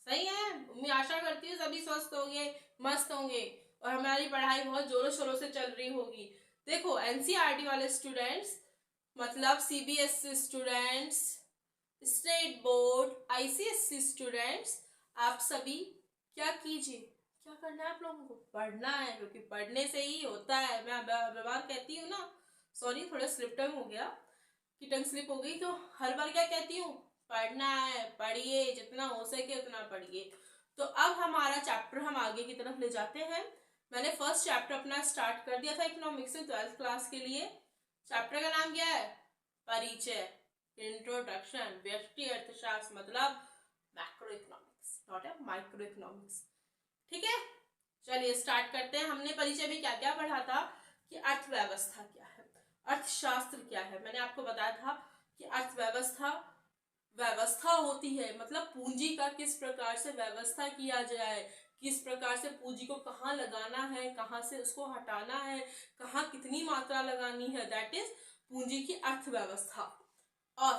सही है, मैं आशा करती हूँ सभी स्वस्थ होंगे, मस्त होंगे और हमारी पढ़ाई बहुत जोरों शोरों से चल रही होगी। देखो एनसीईआरटी वाले स्टूडेंट्स, मतलब CBSE students, state board, ICSE students, आप सभी क्या कीजिए, क्या करना है आप लोगों को, पढ़ना है, क्योंकि पढ़ने से ही होता है। मैं बार बार कहती हूँ ना, सॉरी थोड़ा स्लिप टंग हो गया कि टंग स्लिप हो गई, तो हर बार क्या कहती हूँ, पढ़ना है, पढ़िए, जितना हो सके उतना पढ़िए। तो अब हमारा चैप्टर हम आगे की तरफ ले जाते हैं। मैंने फर्स्ट चैप्टर अपना स्टार्ट कर दिया था इकोनॉमिक्स में 12th क्लास के लिए। चैप्टर का नाम क्या है, परिचय, इंट्रोडक्शन, व्यष्टि अर्थशास्त्र, मतलब macro economics, not a micro economics. ठीक है, चलिए स्टार्ट करते हैं। हमने परिचय में क्या क्या पढ़ा था कि अर्थव्यवस्था क्या है, अर्थशास्त्र क्या है। मैंने आपको बताया था कि अर्थव्यवस्था व्यवस्था होती है, मतलब पूंजी का किस प्रकार से व्यवस्था किया जाए, किस प्रकार से पूंजी को कहाँ लगाना है, कहाँ से उसको हटाना है, कहाँ कितनी मात्रा लगानी है, दैट इज पूंजी की अर्थव्यवस्था। और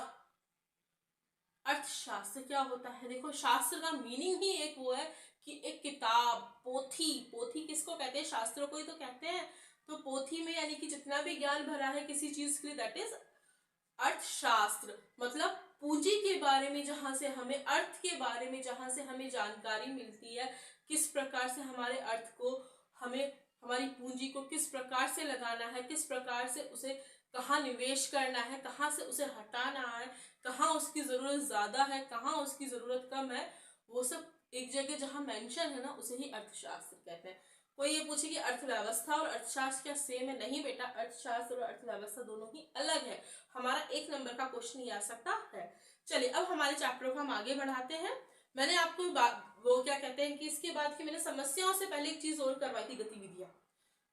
अर्थशास्त्र क्या होता है, देखो शास्त्र का मीनिंग ही एक वो है कि एक किताब, पोथी, पोथी किसको कहते हैं, शास्त्रों को ही तो कहते हैं। तो पोथी में यानी कि जितना भी ज्ञान भरा है किसी चीज के लिए, दैट इज अर्थशास्त्र। मतलब पूंजी के बारे में, जहां से हमें अर्थ के बारे में, जहां से हमें जानकारी मिलती है, किस प्रकार से हमारे अर्थ को, हमें हमारी पूंजी को किस प्रकार से लगाना है, किस प्रकार से उसे कहाँ निवेश करना है, कहाँ से उसे हटाना है, कहाँ उसकी जरूरत ज्यादा है, कहाँ उसकी जरूरत कम है, वो सब एक जगह जहां मेंशन है ना, उसे ही अर्थशास्त्र कहते हैं। कोई ये पूछे कि अर्थव्यवस्था और अर्थशास्त्र क्या सेम है, नहीं बेटा, अर्थशास्त्र और अर्थव्यवस्था दोनों ही अलग है। हमारा 1 नंबर का क्वेश्चन ही आ सकता है। चलिए अब हमारे चैप्टर को हम आगे बढ़ाते हैं। मैंने आपको वो क्या कहते हैं कि इसके बाद की मैंने समस्याओं से पहले एक चीज और करवाई थी, गतिविधियां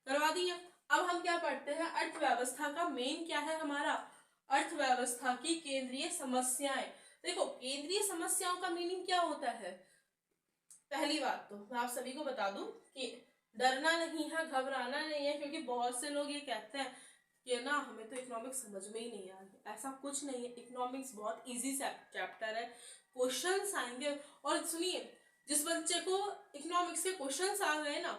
करवा दी है। अब हम क्या पढ़ते हैं, अर्थव्यवस्था का मेन क्या है हमारा, अर्थव्यवस्था की केंद्रीय समस्याएं। देखो केंद्रीय समस्याओं का मीनिंग क्या होता है, पहली बात तो मैं आप सभी को बता दूं कि डरना नहीं है, घबराना नहीं है, क्योंकि बहुत से लोग ये कहते हैं कि ना हमें तो इकोनॉमिक्स समझ में ही नहीं आ रही। ऐसा कुछ नहीं है, इकोनॉमिक्स बहुत इजी चैप्टर है, क्वेश्चंस आएंगे। और सुनिए, जिस बच्चे को इकोनॉमिक्स के क्वेश्चंस आ गए ना,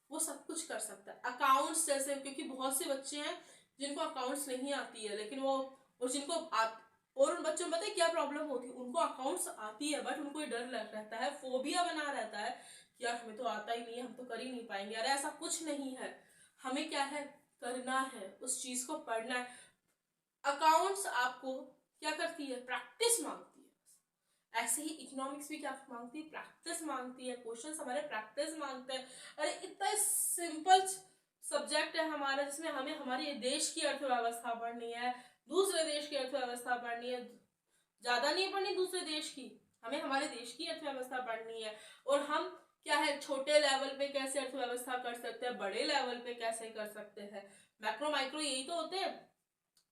वो सब कुछ कर सकता है। अकाउंट्स जैसे, क्योंकि बहुत से बच्चे हैं जिनको अकाउंट्स नहीं आती है, लेकिन वो, और जिनको और उन बच्चों में पता है क्या प्रॉब्लम होती है, उनको अकाउंट्स आती है बट उनको डर लग रहता है, फोबिया बना रहता है कि यार हमें तो आता ही नहीं है, हम तो कर ही नहीं पाएंगे। अरे ऐसा कुछ नहीं है, हमें क्या है, करना है, उस चीज को पढ़ना है। अकाउंट्स आपको क्या करती है, प्रैक्टिस मांगती है। ऐसे ही इकोनॉमिक्स भी क्या मांगती है, प्रैक्टिस मांगती है, क्वेश्चंस हमारे प्रैक्टिस मांगते हैं। अरे इतना सिंपल सब्जेक्ट है हमारा, जिसमें हमें हमारे देश की अर्थव्यवस्था पढ़नी है, दूसरे देश की अर्थव्यवस्था पढ़नी है, ज्यादा नहीं पढ़नी दूसरे देश की, हमें हमारे देश की अर्थव्यवस्था पढ़नी है। और हम क्या है, छोटे लेवल पे कैसे अर्थव्यवस्था कर सकते हैं, बड़े लेवल पे कैसे कर सकते हैं, मैक्रो माइक्रो यही तो होते हैं।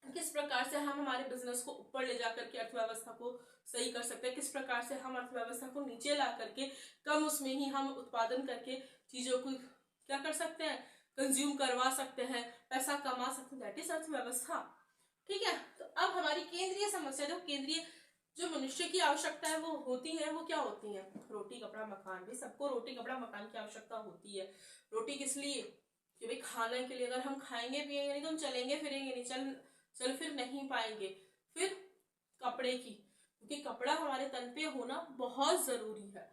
किस प्रकार से हम हमारे बिजनेस को ऊपर ले जाकर के अर्थव्यवस्था को सही कर सकते हैं, किस प्रकार से हम अर्थव्यवस्था को नीचे ला करके कम उसमें ही हम उत्पादन करके चीजों को क्या कर सकते हैं, कंज्यूम करवा सकते हैं, पैसा कमा सकते हैं, दैट इज अर्थव्यवस्था। ठीक है, तो अब हमारी केंद्रीय समस्या, जो केंद्रीय जो मनुष्य की आवश्यकता है वो होती है, वो क्या होती है, रोटी कपड़ा मकान। भी सबको रोटी कपड़ा मकान की आवश्यकता होती है। रोटी किस लिए, कि भाई खाने के लिए, अगर हम खाएंगे पिएंगे नहीं तो हम चलेंगे फिरेंगे नहीं, चल फिर नहीं पाएंगे। फिर कपड़े की, क्योंकि कपड़ा हमारे तन पे होना बहुत जरूरी है।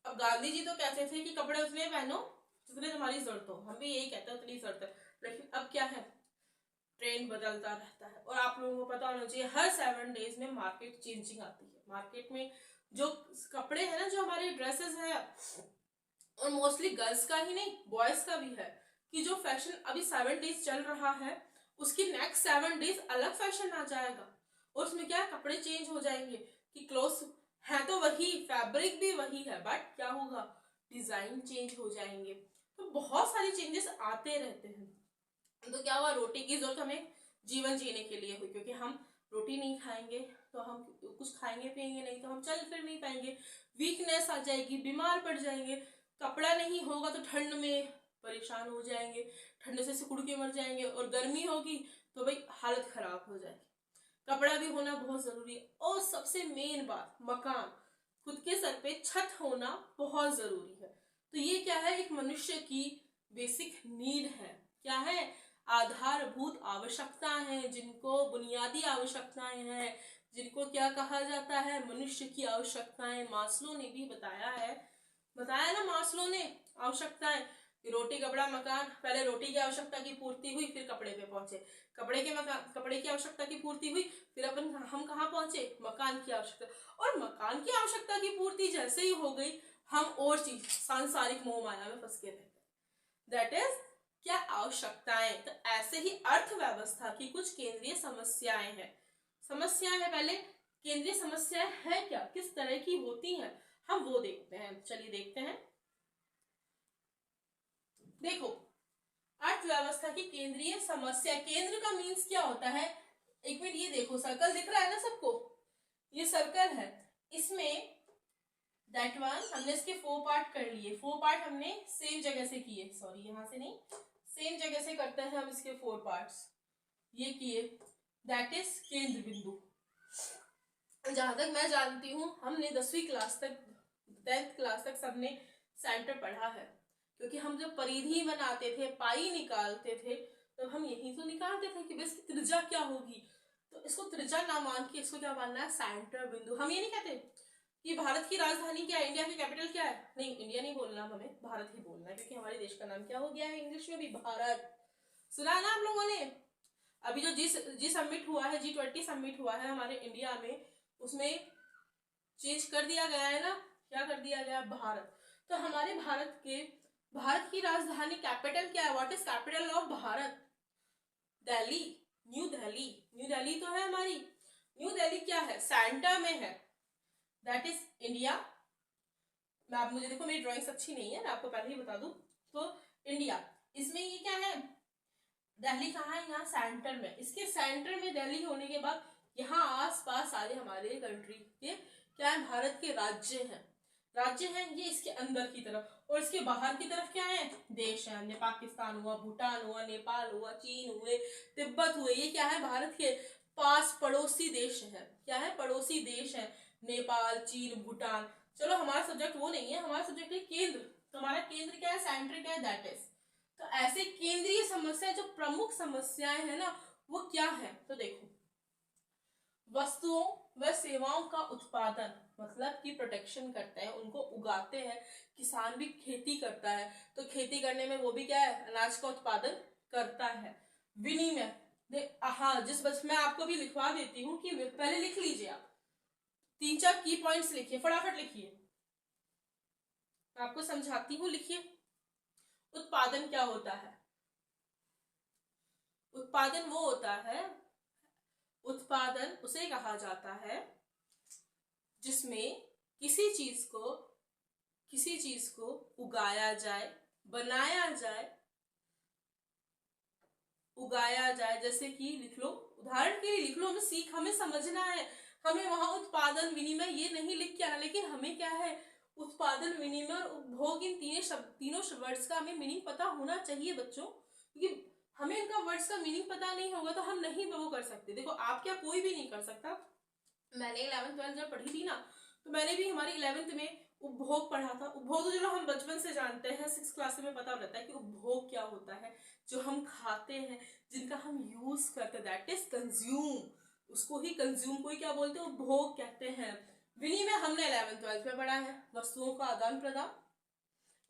अब गांधी जी तो कहते थे कि कपड़े उतने पहनो जितने तुम्हारी जरूरत हो, हम भी यही कहते हैं उतनी जरूरत है। लेकिन अब क्या है, ट्रेंड बदलता रहता है, और आप लोगों को पता होना चाहिए हर 7 डेज में मार्केट चेंजिंग आती है। मार्केट में जो कपड़े हैं ना, जो हमारे ड्रेसेस हैं, और मोस्टली गर्ल्स का ही नहीं बॉयज का भी है, कि जो फैशन अभी 7 डेज चल रहा है, उसकी नेक्स्ट 7 डेज अलग फैशन आ जाएगा, और उसमें क्या कपड़े चेंज हो जाएंगे, कि क्लोथ है तो वही, फैब्रिक भी वही है, बट क्या होगा, डिजाइन चेंज हो जाएंगे। तो बहुत सारे चेंजेस आते रहते हैं। तो क्या हुआ, रोटी की जरूरत हमें जीवन जीने के लिए हुई, क्योंकि हम रोटी नहीं खाएंगे तो हम कुछ खाएंगे पिएंगे नहीं तो हम चल फिर नहीं पाएंगे, वीकनेस आ जाएगी, बीमार पड़ जाएंगे। कपड़ा नहीं होगा तो ठंड में परेशान हो जाएंगे, ठंड से सिकुड़ के मर जाएंगे, और गर्मी होगी तो भाई हालत खराब हो जाएगी। कपड़ा भी होना बहुत जरूरी है। और सबसे मेन बात, मकान। खुद के सर पे छत होना बहुत जरूरी है। तो ये क्या है, एक मनुष्य की बेसिक नीड है। क्या है, आधारभूत आवश्यकताएं हैं, जिनको बुनियादी आवश्यकताएं हैं, जिनको क्या कहा जाता है, मनुष्य की आवश्यकताएं। मास्लो ने भी बताया ना मास्लो ने आवश्यकताएं, रोटी कपड़ा मकान। पहले रोटी की आवश्यकता की पूर्ति हुई, फिर कपड़े पे पहुंचे। कपड़े की आवश्यकता की पूर्ति हुई, फिर हम कहाँ पहुंचे, मकान की आवश्यकता। और मकान की आवश्यकता की पूर्ति जैसे ही हो गई, हम और चीज सांसारिक मोह माया में फंस के रहते हैं। दैट इज क्या, आवश्यकताएं। तो ऐसे ही अर्थव्यवस्था की कुछ केंद्रीय समस्याएं हैं। पहले केंद्रीय समस्याएं है क्या, किस तरह की होती हैं, हम वो देखते हैं। चलिए देखते हैं। देखो, अर्थव्यवस्था की केंद्रीय समस्या, केंद्र का मीन्स क्या होता है। एक मिनट, ये देखो सर्कल दिख रहा है ना सबको, ये सर्कल है। इसमें दैट वन हमने इसके 4 पार्ट कर लिए। 4 पार्ट हमने सेम जगह से किए, सॉरी यहाँ से नहीं, सेम जगह से करते हैं हम इसके 4 पार्ट्स। ये किए, दैट इज केंद्र बिंदु। जहां तक मैं जानती हूँ हमने 10वीं क्लास तक, 10th क्लास तक सबने सेंटर पढ़ा है, क्योंकि हम जब परिधि बनाते थे, पाई निकालते थे, तो हम यही तो निकालते थे कि बस त्रिज्या क्या होगी। तो इसको त्रिज्या ना मान के इसको क्या मानना है, सेंटर बिंदु। हम ये नहीं कहते कि भारत की राजधानी क्या है, इंडिया की कैपिटल क्या है, नहीं, इंडिया नहीं बोलना, हमें भारत ही बोलना है, क्योंकि हमारे देश का नाम क्या हो गया है इंग्लिश में भी, भारत। सुना ना आप लोगों ने। अभी जो जी समिट हुआ है, G20 समिट हुआ है हमारे इंडिया में, उसमें चेंज कर दिया गया है ना, क्या कर दिया गया, भारत। तो हमारे भारत की राजधानी कैपिटल क्या है, what is capital of Bharat, Delhi, new Delhi. New Delhi तो है हमारी। न्यू दिल्ली क्या है, सेंटर में है, दैट इज इंडिया। आप मुझे देखो, मेरी ड्राइंग्स अच्छी नहीं है, मैं आपको पहले ही बता दूं। तो इंडिया, इसमें ये क्या है, दिल्ली कहाँ है, यहाँ सेंटर में। इसके सेंटर में दिल्ली होने के बाद यहाँ आसपास सारे हमारे कंट्री के क्या है, भारत के राज्य हैं ये इसके अंदर की तरफ, और इसके बाहर की तरफ क्या है, देश है। पाकिस्तान हुआ, भूटान हुआ, नेपाल हुआ, चीन हुए, तिब्बत हुए, ये क्या है, भारत के पास पड़ोसी देश है। क्या है, पड़ोसी देश है, नेपाल, चीन, भूटान। चलो, हमारा सब्जेक्ट वो नहीं है, हमारा सब्जेक्ट है केंद्र। तो हमारा केंद्र क्या है, सेंटर क्या है, दैट इज। तो ऐसे केंद्रीय समस्या, जो प्रमुख समस्याएं है ना, वो क्या है, तो देखो, वस्तुओं व सेवाओं का उत्पादन, मतलब कि प्रोटेक्शन करते हैं, उनको उगाते हैं। किसान भी खेती करता है, तो खेती करने में वो भी क्या है, अनाज का उत्पादन करता है। विनिमय, हाँ, मैं आपको भी लिखवा देती हूँ कि पहले लिख लीजिए आप, 3-4 की पॉइंट्स लिखिए, फटाफट लिखिए, मैं आपको समझाती हूँ, लिखिए। उत्पादन क्या होता है, उत्पादन वो होता है, उत्पादन उसे कहा जाता है जिसमें किसी चीज को उगाया जाए, बनाया जाए। जैसे कि लिख लो, उदाहरण के लिए लिख लो, हमें समझना है, हमें वहां उत्पादन, विनिमय ये नहीं लिख के आना, लेकिन हमें क्या है, उत्पादन, विनिमय और उपभोग, इन तीनों वर्ड्स का हमें मीनिंग पता होना चाहिए बच्चों, क्योंकि हमें इनका वर्ड्स का मीनिंग पता नहीं होगा तो हम नहीं वो कर सकते। देखो, आप क्या, कोई भी नहीं कर सकता। मैंने 11th-12th जब पढ़ी थी ना, तो मैंने भी हमारी 11th में उपभोग पढ़ा था। उपभोग तो चलो हम बचपन से जानते हैं, 6th क्लास में पता रहता है कि उपभोग क्या होता है, जो हम खाते हैं, जिनका हम यूज करते हैं, दैट इज कंज्यूम। उसको ही कंज्यूम को ही क्या बोलते हैं, उपभोग कहते हैं। विनिमय हमने 11th-12th में पढ़ा है, वस्तुओं का आदान प्रदान,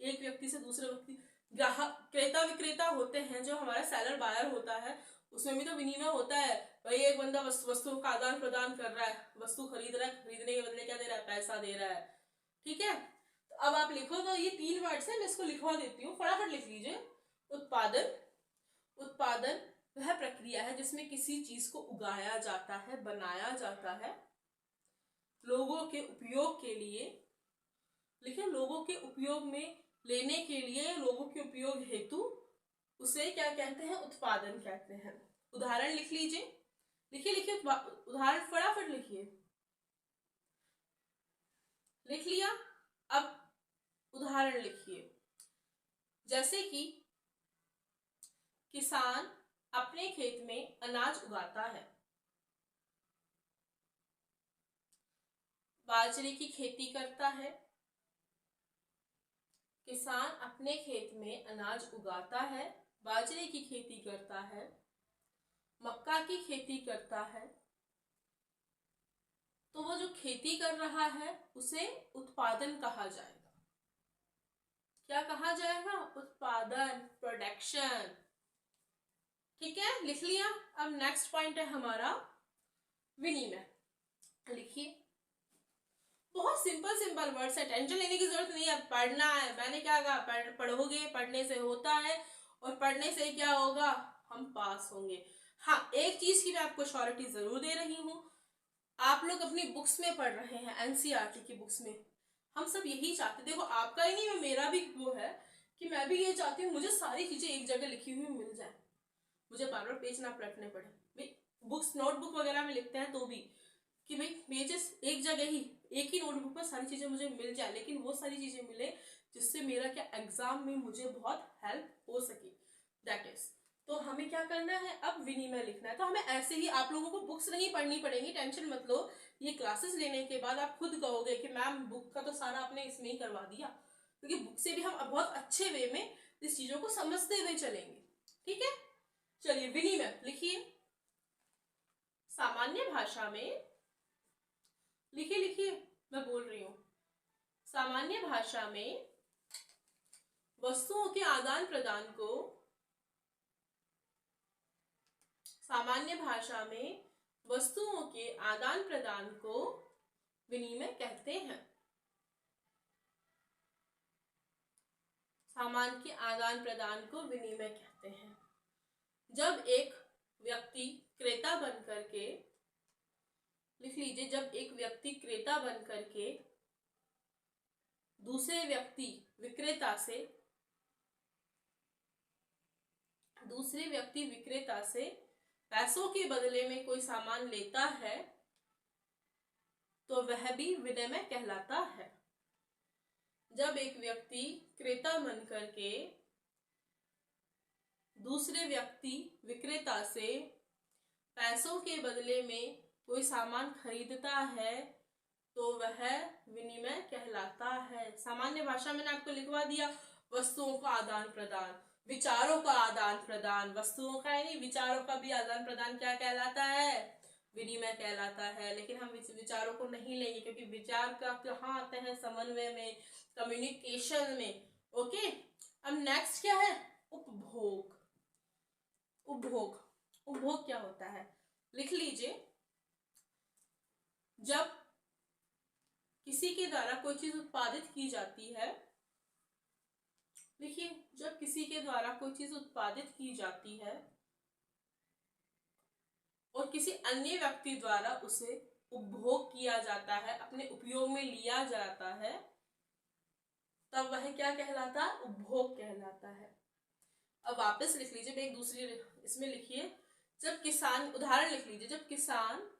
एक व्यक्ति से दूसरे व्यक्ति, ग्राहक, क्रेता विक्रेता होते हैं, जो हमारा सेलर बायर होता है, उसमें भी तो विनिमय होता है। भाई, एक बंदा वस्तुओं का आदान प्रदान कर रहा है, वस्तु खरीद रहा है, खरीदने के बदले क्या दे रहा है, पैसा दे रहा है। ठीक है, तो अब आप लिखो, तो ये 3 वर्ड्स है, मैं इसको लिखवा देती हूँ, फटाफट लिख लीजिए। उत्पादन वह प्रक्रिया है जिसमें किसी चीज को उगाया जाता है, बनाया जाता है, लोगों के उपयोग के लिए, लिखे, लोगों के उपयोग में लेने के लिए, लोगों के उपयोग हेतु, उसे क्या कहते हैं, उत्पादन कहते हैं। उदाहरण लिख लीजिए, लिखिए उदाहरण फटाफट लिखिए। लिख लिया, अब उदाहरण लिखिए। जैसे कि किसान अपने खेत में अनाज उगाता है। बाजरे की खेती करता है, किसान अपने खेत में अनाज उगाता है, बाजरे की खेती करता है, मक्का की खेती करता है, तो वो जो खेती कर रहा है उसे उत्पादन कहा जाएगा। क्या कहा जाएगा? उत्पादन, प्रोडक्शन। ठीक है, लिख लिया। अब नेक्स्ट पॉइंट है हमारा विनिमय। लिखिए, बहुत सिंपल सिंपल वर्ड्स है, टेंशन लेने की जरूरत नहीं है। पढ़ना है, मैंने क्या कहा, पढ़ोगे, पढ़ने से होता है, और पढ़ने से क्या होगा, हम पास होंगे। हाँ, एक चीज की मैं आपको श्योरिटी जरूर दे रही हूँ, आप लोग अपनी बुक्स में पढ़ रहे हैं, एनसीईआरटी की बुक्स में, हम सब यही चाहते, देखो आपका ही नहीं, मेरा भी वो है कि मैं भी ये चाहती हूँ मुझे सारी चीजें एक जगह लिखी हुई मिल जाए, मुझे बार बार पेज ना पलटने पड़े। भाई बुक्स, नोटबुक वगैरह में लिखते हैं तो भी कि भाई पेजेस एक जगह ही, एक ही नोटबुक पर सारी चीजें मुझे मिल जाए, लेकिन वो सारी चीजें मिले जिससे मेरा क्या एग्जाम में मुझे बहुत हेल्प हो सके। दैट इज, तो हमें क्या करना है, अब विनिमय लिखना है। तो हमें ऐसे ही, आप लोगों को बुक्स नहीं पढ़नी पड़ेंगी, टेंशन मत लो। ये क्लासेस लेने के बाद आप खुद कहोगे कि मैम बुक का तो सारा आपने इसमें ही करवा दिया, क्योंकि बुक से भी हम बहुत अच्छे वे में इस चीजों को समझते हुए चलेंगे। ठीक है, चलिए विनिमय लिखिए। सामान्य भाषा में लिखिए, लिखिए, मैं बोल रही हूं। सामान्य भाषा में वस्तुओं के आदान प्रदान को, सामान्य भाषा में वस्तुओं के आदान प्रदान को विनिमय कहते हैं। सामान के आदान प्रदान को विनिमय कहते हैं। जब एक व्यक्ति क्रेता बन करके, लिख लीजिए, जब एक व्यक्ति क्रेता बन करके दूसरे व्यक्ति विक्रेता से पैसों के बदले में कोई सामान लेता है तो वह भी विनिमय कहलाता है। जब एक व्यक्ति क्रेता बन करके दूसरे व्यक्ति विक्रेता से पैसों के बदले में कोई सामान खरीदता है तो वह विनिमय कहलाता है। सामान्य भाषा में आपको लिखवा दिया, वस्तुओं का आदान प्रदान, विचारों का आदान प्रदान, वस्तुओं का यानी विचारों का भी आदान प्रदान क्या कहलाता है, विनिमय कहलाता है। लेकिन हम इस विचारों को नहीं लेंगे, क्योंकि विचार का कहाँ आते हैं, समन्वय में, कम्युनिकेशन में। ओके, अब नेक्स्ट क्या है, उपभोग। उपभोग, उपभोग क्या होता है, लिख लीजिए। जब किसी के द्वारा कोई चीज उत्पादित की जाती है, देखिए, जब किसी के द्वारा कोई चीज उत्पादित की जाती है और किसी अन्य व्यक्ति द्वारा उसे उपभोग किया जाता है, अपने उपयोग में लिया जाता है, तब वह क्या कहलाता है, उपभोग कहलाता है। अब वापस लिख लीजिए, एक दूसरी इसमें लिखिए, जब किसान, उदाहरण लिख लीजिए, जब किसान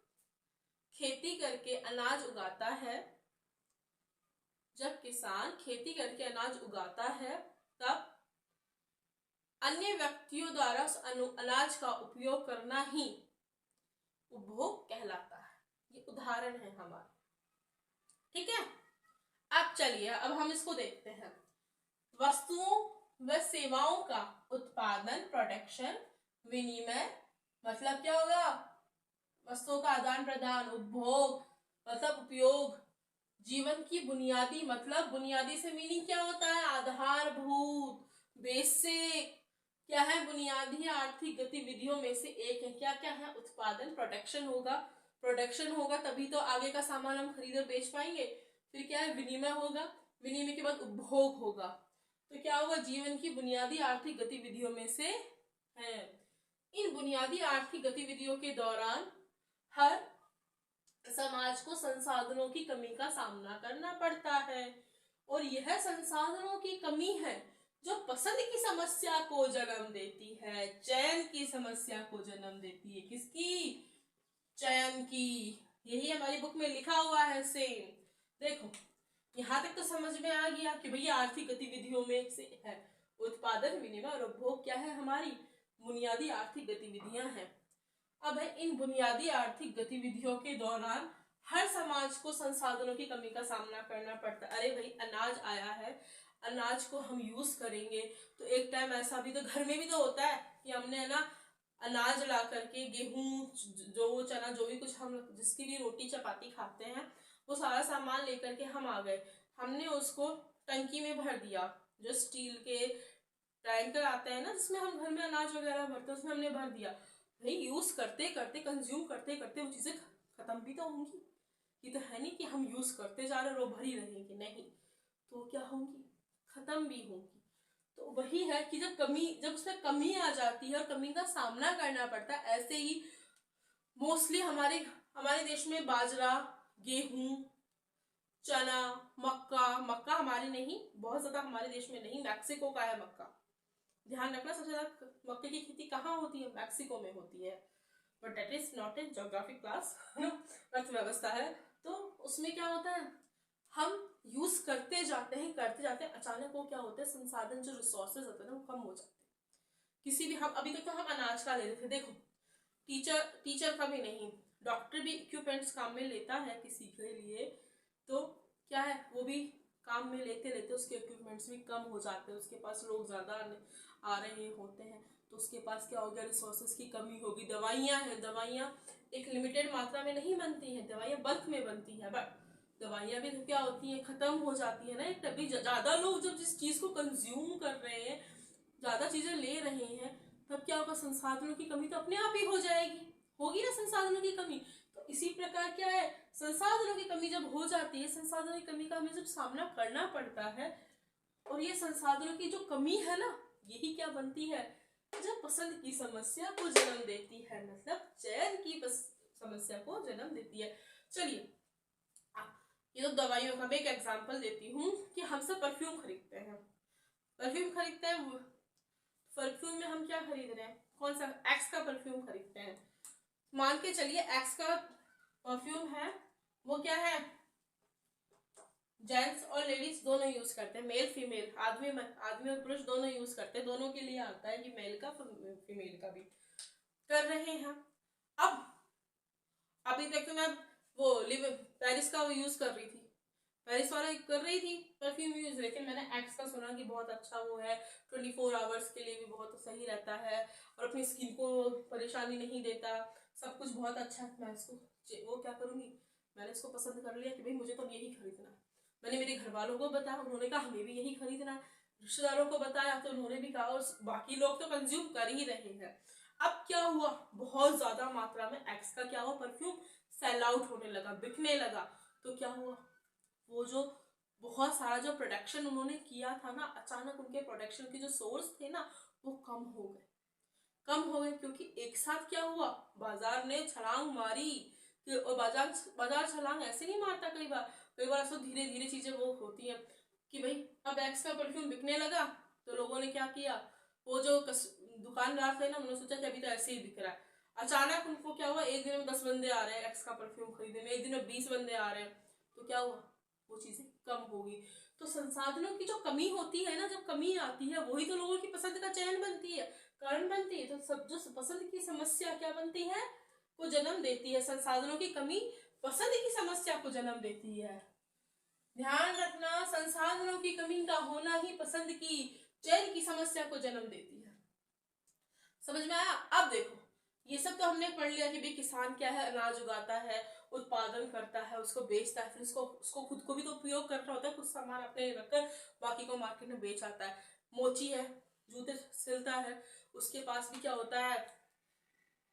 खेती करके अनाज उगाता है, जब किसान खेती करके अनाज उगाता है, तब अन्य व्यक्तियों द्वारा उस अनाज का उपयोग करना ही उपभोग कहलाता है। ये उदाहरण है हमारा। ठीक है, अब चलिए, अब हम इसको देखते हैं। वस्तुओं व सेवाओं का उत्पादन, प्रोडक्शन, विनिमय मतलब क्या होगा, वस्तुओं का आदान प्रदान, उपभोग मतलब उपयोग, जीवन की बुनियादी मतलब, बुनियादी से मीनिंग क्या होता है, आधारभूत, बेसिक, क्या है, बुनियादी आर्थिक गतिविधियों में से एक है। क्या क्या है, उत्पादन, प्रोडक्शन होगा, प्रोडक्शन होगा तभी तो आगे का सामान हम खरीद और बेच पाएंगे। फिर क्या है, विनिमय होगा, विनिमय के बाद उपभोग होगा, तो क्या होगा, जीवन की बुनियादी आर्थिक गतिविधियों में से है। इन बुनियादी आर्थिक गतिविधियों के दौरान हर समाज को संसाधनों की कमी का सामना करना पड़ता है, और यह संसाधनों की कमी है जो पसंद की समस्या को जन्म देती है, चयन की समस्या को जन्म देती है। किसकी, चयन की। यही हमारी बुक में लिखा हुआ है सेम। देखो, यहाँ तक तो समझ में आ गया कि भैया आर्थिक गतिविधियों में से है उत्पादन, विनिमय और उपभोग, क्या है, हमारी बुनियादी आर्थिक गतिविधियां हैं। अब है, इन बुनियादी आर्थिक गतिविधियों के दौरान हर समाज अनाज को संसाधनों की कमी का सामना करना पड़ता है। अरे भाई अनाज आया है, अनाज को हम यूज करेंगे, तो एक टाइम ऐसा भी तो घर में भी तो होता है कि हमने है ना अनाज ला करके, गेहूं, जो चना, जो भी कुछ हम जिसकी भी रोटी चपाती खाते हैं, वो सारा सामान लेकर के हम आ गए, हमने उसको टंकी में भर दिया, जो स्टील के टैंकर आते हैं ना जिसमें हम घर में अनाज वगैरह भरते हैं, उसमें हमने भर दिया। भाई यूज करते करते, कंज्यूम करते करते वो चीजें खत्म भी तो होंगी। ये तो है नहीं कि हम यूज करते जा रहे और वो भरी रहेंगी, नहीं, तो क्या होंगी, खत्म भी होंगी। तो वही है कि जब उसमें कमी आ जाती है और कमी का सामना करना पड़ता है, ऐसे ही मोस्टली हमारे देश में बाजरा, गेहूं, चना, मक्का, मक्का हमारे नहीं, बहुत ज्यादा हमारे देश में नहीं, मैक्सिको का है मक्का, ध्यान रखना, सबसे ज्यादा मक्के की खेती कहाँ होती है, मैक्सिको में होती है, but that is not in geography class, अर्थव्यवस्था है। तो उसमें क्या होता है, हम यूज करते जाते हैं, अचानक वो क्या होता है, संसाधन जो रिसोर्सेज होते हैं ना वो कम हो जाते हैं। किसी भी, हम अभी तक तो हम अनाज का ले रहे थे, देखो टीचर का भी नहीं, डॉक्टर भी इक्विपमेंट्स काम में लेता है किसी के लिए, तो क्या है वो भी काम में लेते लेते उसके इक्विपमेंट्स भी कम हो जाते हैं, उसके पास लोग ज्यादा आ रहे होते हैं, तो उसके पास क्या हो गया, रिसोर्सेज की कमी होगी। दवाइयाँ हैं, दवाइयाँ एक लिमिटेड मात्रा में नहीं बनती हैं, दवाइयाँ बल्क में बनती हैं, बट दवाइयाँ भी क्या होती हैं, खत्म हो जाती है ना। एक तभी ज्यादा लोग जब जिस चीज को कंज्यूम कर रहे हैं, ज्यादा चीजें ले रहे हैं, तब क्या होगा, संसाधनों की कमी तो अपने आप ही हो जाएगी, होगी ना संसाधनों की कमी। तो इसी प्रकार क्या है, संसाधनों की कमी जब हो जाती है, संसाधनों की कमी का हमें जब सामना करना पड़ता है, और ये संसाधनों की जो कमी है ना, यही क्या बनती है, जब पसंद की समस्या को जन्म देती है, मतलब चयन की समस्या को जन्म देती है। चलिए, ये तो दवाइयों का मैं एक एग्जांपल देती हूँ कि हम सब परफ्यूम खरीदते हैं, परफ्यूम में हम क्या खरीद रहे हैं, कौन सा, एक्स का परफ्यूम खरीदते हैं, मान के चलिए एक्स का परफ्यूम है, वो क्या है, जेंट्स और लेडीज दोनों यूज करते हैं, मेल फीमेल, आदमी और पुरुष दोनों यूज करते हैं, दोनों के लिए आता है कि मेल का फीमेल का भी कर रहे हैं। अब अभी तक तो मैं वो पेरिस का वो यूज कर रही थी, पेरिस वाला कर रही थी परफ्यूम यूज, लेकिन मैंने एक्स का सुना कि बहुत अच्छा वो है, 24 आवर्स के लिए भी बहुत सही रहता है और अपनी स्किन को परेशानी नहीं देता, सब कुछ बहुत अच्छा है। मैं इसको वो क्या करूँगी, मैंने इसको पसंद कर लिया कि भाई मुझे तो यही खरीदना है। मैंने मेरे घर वालों को बताया, उन्होंने कहा हमें भी यही खरीदना है, रिश्तेदारों को बताया तो उन्होंने भी कहा, और बाकी लोग तो कंज्यूम कर ही रहे हैं। अब क्या हुआ, बहुत ज्यादा मात्रा में एक्स का क्या हुआ, परफ्यूम सेल आउट होने लगा, बिकने लगा। तो क्या हुआ, वो जो बहुत सारा जो प्रोडक्शन उन्होंने किया था ना, अचानक उनके प्रोडक्शन के जो सोर्स थे ना वो कम हो गए, क्योंकि एक साथ क्या हुआ, बाजार ने छलांग मारी। और बाजार छलांग ऐसे नहीं मारता, कई बार ऐसा धीरे धीरे चीजें वो होती है कि भाई अब एक्स का परफ्यूम बिकने लगा, तो लोगों ने क्या किया, वो जो दुकानदार थे ना, उन्होंने सोचा कि अभी तो ऐसे ही बिक रहा है, अचानक उनको क्या हुआ, एक दिन में 10 बंदे आ रहे हैं एक्स का परफ्यूम खरीदने में, एक दिन में 20 बंदे आ रहे हैं, तो क्या हुआ, वो चीजें कम होगी। तो संसाधनों की जो कमी होती है ना, जब कमी आती है वही तो लोगों की पसंद का चयन बनती है, कारण बनती है। तो सब जो पसंद की समस्या क्या बनती है, को जन्म देती है, संसाधनों की कमी पसंद की समस्या को जन्म देती है। ध्यान रखना, संसाधनों की कमी का होना ही पसंद की चयन की समस्या को जन्म देती है। समझ में आया? अब देखो, ये सब तो हमने पढ़ लिया कि भाई किसान क्या है, अनाज उगाता है, उत्पादन करता है, उसको बेचता है, फिर उसको खुद को भी तो उपयोग करना होता है, कुछ सामान अपने रखकर बाकी को मार्केट में बेच आता है। मोची है, जूते सिलता है, उसके पास भी क्या होता है,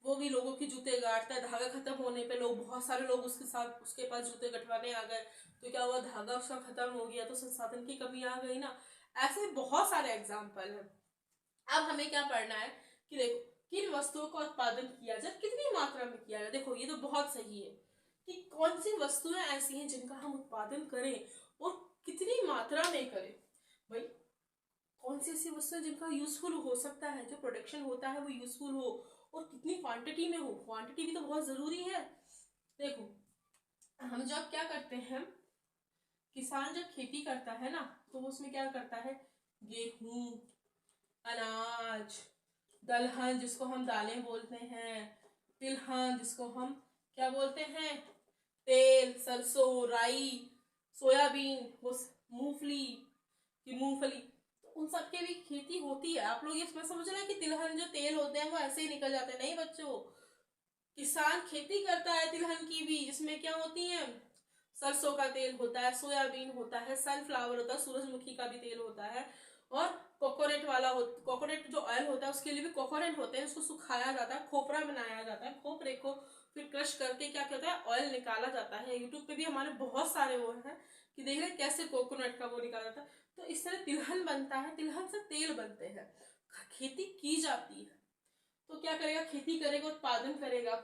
वो भी लोगों की जूते गाड़ता है, धागा खत्म होने पे बहुत सारे लोग उसके पास जूते गठवाने आ गए, तो क्या हुआ, धागा उसका खत्म हो गया, तो संसाधन की कमी आ गई ना। ऐसे बहुत सारे एग्जाम्पल है। अब हमें क्या पढ़ना है कि देखो, किन वस्तुओं का उत्पादन किया जाए, कितनी मात्रा में किया जाए। देखो ये तो बहुत सही है कि कौन सी वस्तुएं ऐसी हैं जिनका हम उत्पादन करें और कितनी मात्रा में करें। भाई कौन सी ऐसी वस्तुएं जिनका यूजफुल हो सकता है, जो प्रोडक्शन होता है वो यूजफुल हो, और कितनी क्वांटिटी में हो, क्वांटिटी भी तो बहुत जरूरी है। देखो हम जब क्या करते हैं, किसान जब खेती करता है ना, तो वो उसमें क्या करता है, गेहूं, अनाज, दलहन जिसको हम दालें बोलते हैं, तिलहन जिसको हम क्या बोलते हैं, तेल, सरसों, राई, सोयाबीन, वो मूंगफली की मूंगफली, तो उन सब की भी खेती होती है। आप लोग ये समझ रहे हैं कि तिलहन जो तेल होते हैं वो ऐसे ही निकल जाते हैं? नहीं बच्चों, किसान खेती करता है तिलहन की भी, जिसमें क्या होती है, सरसों का तेल होता है, सोयाबीन होता है, सनफ्लावर होता है, सूरजमुखी का भी तेल होता है, और कोकोनट वाला कोकोनट जो ऑयल होता है उसके लिए भी कोकोनट होते हैं, उसको सुखाया जाता है, खोपरा बनाया जाता है, खोपरे को फिर क्रश करके क्या कहता है, ऑयल निकाला जाता है। यूट्यूब पे भी हमारे बहुत सारे वो हैं कि देख रहे कैसे कोकोनट का वो निकाला जाता है। तो इस तरह तिलहन बनता है, तिलहन से तेल बनते हैं, खेती की जाती है। तो क्या करेगा, खेती करेगा, उत्पादन करेगा,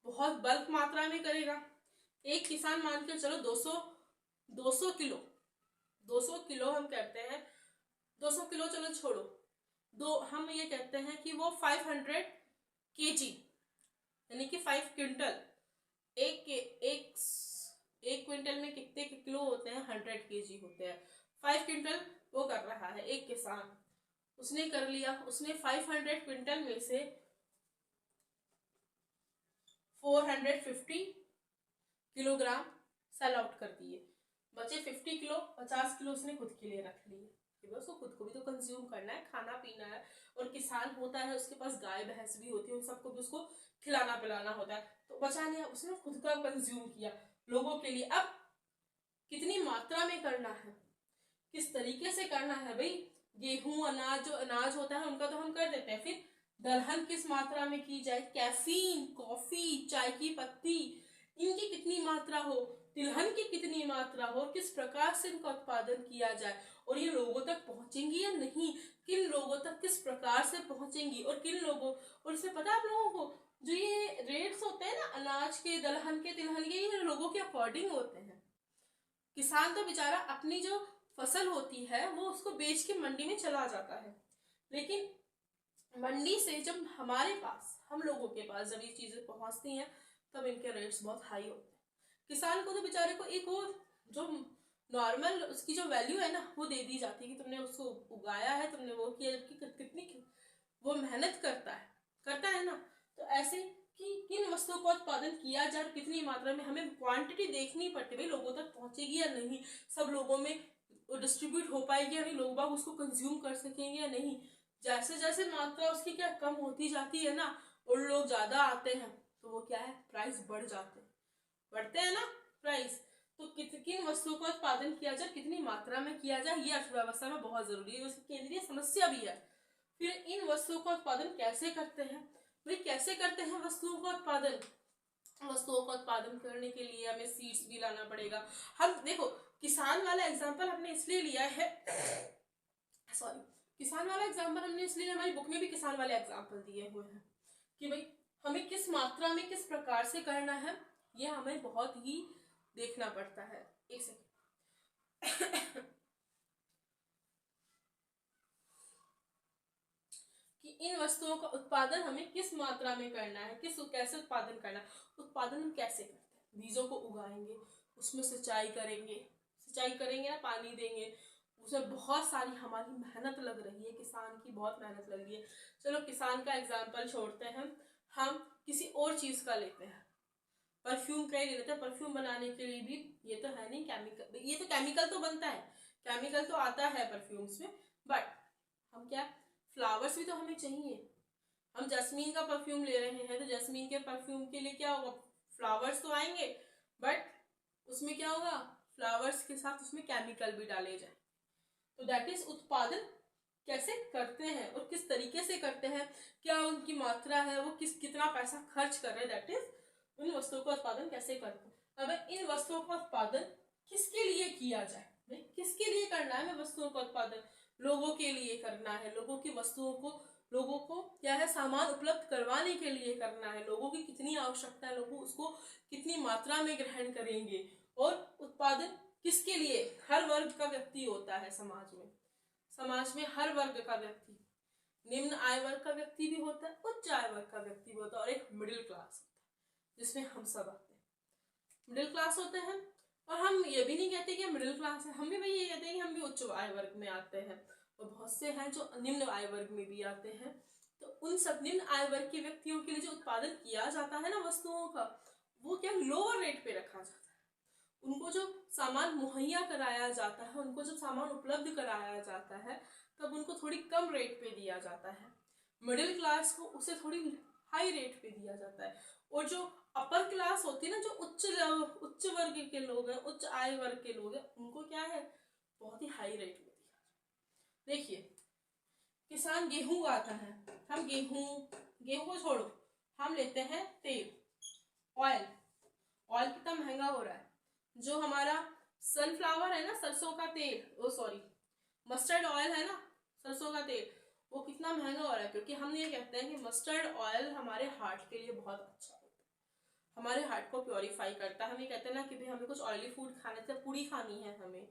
बहुत बल्क मात्रा में करेगा। एक किसान मान के चलो 200 किलो, 200 किलो हम कहते हैं, 200 किलो चलो छोड़ो, हम ये कहते हैं कि वो 500 kg, यानी कि 5 क्विंटल, एक क्विंटल में कितने किलो होते हैं, 100 kg होते हैं। 5 क्विंटल वो कर रहा है एक किसान, उसने कर लिया, उसने 500 क्विंटल में से 450 किलोग्राम सेल आउट कर दिए, बचे 50 किलो, 50 किलो उसने खुद के लिए रख लिए, उसको खुद को भी तो कंज्यूम करना है, खाना पीना है। और किसान होता है, उसके पास गाय भैंस भी होती है, उन सबको भी उसको खिलाना पिलाना होता है, तो बचा लिया, उसने खुद का कंज्यूम किया लोगों के लिए। अब कितनी मात्रा में करना है, किस तरीके से करना है भाई, गेहूं अनाज, जो अनाज होता है उनका तो हम कर देते हैं, फिर दलहन किस मात्रा में की जाए, कैफीन, कॉफी, चाय की पत्ती, इनकी कितनी मात्रा हो, तिलहन की कितनी मात्रा हो, और किस प्रकार से इनका उत्पादन किया जाए, और ये लोगों तक पहुंचेंगी या नहीं, किन लोगों तक किस प्रकार से पहुंचेंगी, और किन लोगों, और इसमें पता है आप लोगों को, जो ये रेट्स होते हैं ना अनाज के, दलहन के, तिलहन के, ये लोगों के अकॉर्डिंग होते हैं। किसान तो बेचारा अपनी जो फसल होती है वो उसको बेच के मंडी में चला जाता है, लेकिन मंडी से जब हमारे पास, हम लोगों के पास जब ये चीजें पहुंचती हैं, तब इनके रेट्स बहुत हाई होते हैं। किसान को तो बेचारे को एक वो जो नॉर्मल उसकी जो वैल्यू है ना वो दे दी जाती है कि तुमने उसको उगाया है, तुमने वो किया, कितनी वो मेहनत करता है ना। तो ऐसे कि किन वस्तुओं का उत्पादन किया जाए, कितनी मात्रा में, हमें क्वांटिटी देखनी पड़ती है भाई, लोगों तक पहुंचेगी या नहीं, सब लोगों में डिस्ट्रीब्यूट हो पाएगी या नहीं, लोग बाग उसको कंज्यूम कर सकेंगे या नहीं। जैसे जैसे मात्रा उसकी क्या कम होती जाती है ना, और लोग ज्यादा आते हैं, तो वो क्या है, प्राइस बढ़ते हैं ना प्राइस। तो किन वस्तुओं का उत्पादन किया जाए, कितनी मात्रा में किया जाए, ये अर्थव्यवस्था में बहुत जरूरी है, उसकी केंद्रीय समस्या भी है। फिर इन वस्तुओं का उत्पादन कैसे करते हैं भाई, कैसे करते हैं वस्तुओं का उत्पादन, वस्तुओं का उत्पादन करने के लिए हमें सीड्स भी लाना पड़ेगा। हम देखो किसान वाला एग्जांपल हमने इसलिए लिया है, सॉरी, किसान वाला एग्जांपल हमने इसलिए, हमारी बुक में भी किसान वाले एग्जांपल दिए हुए हैं कि भाई हमें किस मात्रा में किस प्रकार से करना है, ये हमें बहुत ही देखना पड़ता है। एक सेकंड कि इन वस्तुओं का उत्पादन हमें किस मात्रा में करना है, कैसे उत्पादन करना है। उत्पादन हम कैसे करते हैं, बीजों को उगाएंगे, उसमें सिंचाई करेंगे ना, पानी देंगे, उसमें बहुत सारी हमारी मेहनत लग रही है, किसान की बहुत मेहनत लग रही है। चलो किसान का एग्जाम्पल छोड़ते हैं, हम किसी और चीज का लेते हैं, परफ्यूम का ही ले लेते हैं। परफ्यूम बनाने के लिए भी ये तो है नहीं केमिकल, ये तो केमिकल तो बनता है, केमिकल तो आता है परफ्यूम्स में, बट हम क्या, फ्लावर्स भी तो हमें चाहिए। हम जैस्मीन का परफ्यूम ले रहे हैं, तो जैस्मीन के परफ्यूम के लिए क्या होगा, फ्लावर्स तो आएंगे, बट उसमें क्या होगा, फ्लावर्स के साथ उसमें केमिकल भी डाले जाए। तो दैट इज उत्पादन कैसे करते हैं और किस तरीके से करते हैं, क्या उनकी मात्रा है, वो कितना पैसा खर्च कर रहे हैं, दैट इज उन वस्तुओं का उत्पादन कैसे करते हैं। अब इन वस्तुओं का उत्पादन किसके लिए किया जाए, किसके लिए करना है हमें वस्तुओं का उत्पादन, लोगों के लिए करना है, लोगों की वस्तुओं को, लोगों को क्या है, सामान उपलब्ध करवाने के लिए करना है, लोगों की कितनी आवश्यकता है, लोग उसको कितनी मात्रा में ग्रहण करेंगे। और उत्पादन किसके लिए, हर वर्ग का व्यक्ति होता है समाज में हर वर्ग का व्यक्ति, निम्न आय वर्ग का व्यक्ति भी होता है, उच्च आय वर्ग का व्यक्ति भी होता है, और एक मिडिल क्लास जिसमें हम सब आते हैं, मिडिल क्लास होते हैं। और हम ये भी नहीं कहते कि हम मिडिल क्लास है, हम भी भाई ये कहते हैं कि हम भी उच्च आय वर्ग में आते हैं, और बहुत से हैं जो निम्न आय वर्ग में भी आते हैं। तो उन सब निम्न आय वर्ग के व्यक्तियों के लिए जो उत्पादन किया जाता है ना वस्तुओं का, वो क्या लोअर रेट पे रखा जाता है। उनको जो सामान मुहैया कराया जाता है, उनको जब सामान उपलब्ध कराया जाता है तब उनको थोड़ी कम रेट पे दिया जाता है। मिडिल क्लास को उसे थोड़ी हाई रेट पे दिया जाता है। और जो अपर क्लास होती है ना, जो उच्च वर्ग के लोग हैं, उच्च आय वर्ग के लोग हैं, उनको क्या है, बहुत ही हाई रेट में दिया जाता है। देखिए किसान गेहूं उगाता है, हम गेहूं को छोड़ो, हम लेते हैं तेल, ऑयल। ऑयल कितना महंगा हो रहा है। जो हमारा सनफ्लावर है ना, सरसों का तेल, ओ सॉरी मस्टर्ड ऑयल है ना, सरसों का तेल, वो कितना महंगा हो रहा है, क्योंकि हम ये कहते हैं कि मस्टर्ड ऑयल हमारे हार्ट के लिए बहुत अच्छा होता है, हमारे हार्ट को प्योरीफाई करता है। हम ये कहते हैं ना कि भाई हमें कुछ ऑयली फूड खाने से, पूरी खानी है, हमें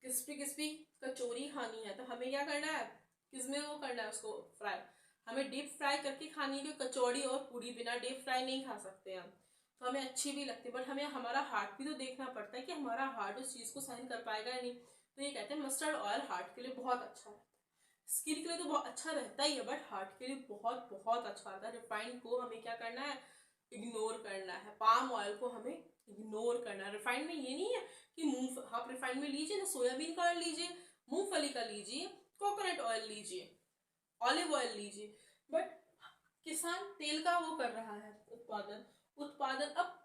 क्रिस्पी कचौरी खानी है, तो हमें क्या करना है, किसमें वो करना है, उसको फ्राई, हमें डीप फ्राई करके खानी है। कचौड़ी और पूरी बिना डीप फ्राई नहीं खा सकते हम, तो हमें अच्छी भी लगती है, बट हमें हमारा हार्ट भी तो देखना पड़ता है कि हमारा हार्ट उस चीज़ को सहन कर पाएगा या नहीं। तो ये कहते हैं मस्टर्ड ऑयल हार्ट के लिए बहुत अच्छा रहता है, स्किन के लिए तो बहुत अच्छा रहता ही है, बट हार्ट के लिए बहुत बहुत अच्छा रहता है। रिफाइंड को हमें क्या करना है, इग्नोर करना है। पाम ऑयल को हमें इग्नोर करना है। रिफाइंड में ये नहीं है कि आप रिफाइंड में लीजिए ना, सोयाबीन का ऑयल लीजिए, मूंगफली का लीजिए, कोकोनट ऑयल लीजिए, ऑलिव ऑयल लीजिए, बट किसान तेल का वो कर रहा है उत्पादन। अब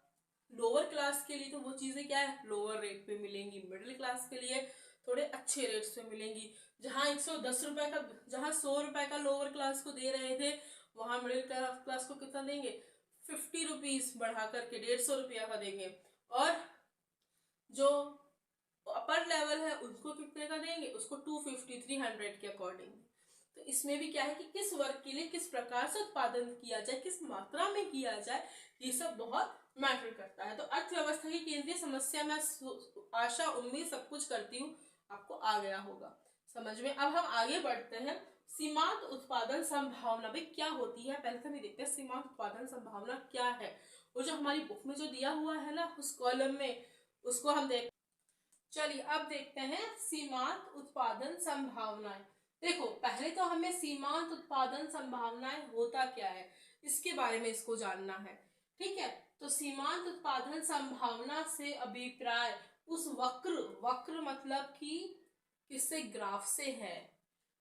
लोअर क्लास के लिए तो वो चीजें क्या है, लोअर रेट पे मिलेंगी। मिडिल क्लास के लिए थोड़े अच्छे रेट्स पे मिलेंगी। जहाँ 110 रुपए का, जहाँ 100 रुपए का लोअर क्लास को दे रहे थे, वहां मिडिल क्लास को कितना देंगे, 50 रुपीज बढ़ा करके 150 रुपया का देंगे। और जो अपर लेवल है उसको कितने का देंगे, उसको 250 300 के अकॉर्डिंग। तो इसमें भी क्या है कि किस वर्ग के लिए किस प्रकार से उत्पादन किया जाए, किस मात्रा में किया जाए, ये सब बहुत मैटर करता है। तो अर्थव्यवस्था की केंद्रीय समस्या में आशा उम्मीद सब कुछ करती हूँ आपको आ गया होगा समझ में। अब हम आगे बढ़ते हैं। सीमांत उत्पादन संभावना भाई क्या होती है, पहले तो हम देखते हैं सीमांत उत्पादन संभावना क्या है। वो जो हमारी बुक में जो दिया हुआ है ना, उस कॉलम में, उसको हम देख, चलिए अब देखते हैं सीमांत उत्पादन संभावनाएं। देखो पहले तो हमें सीमांत उत्पादन संभावनाएं होता क्या है, इसके बारे में इसको जानना है। ठीक है, तो सीमांत उत्पादन संभावना से अभिप्राय उस वक्र मतलब कि किससे, ग्राफ से है,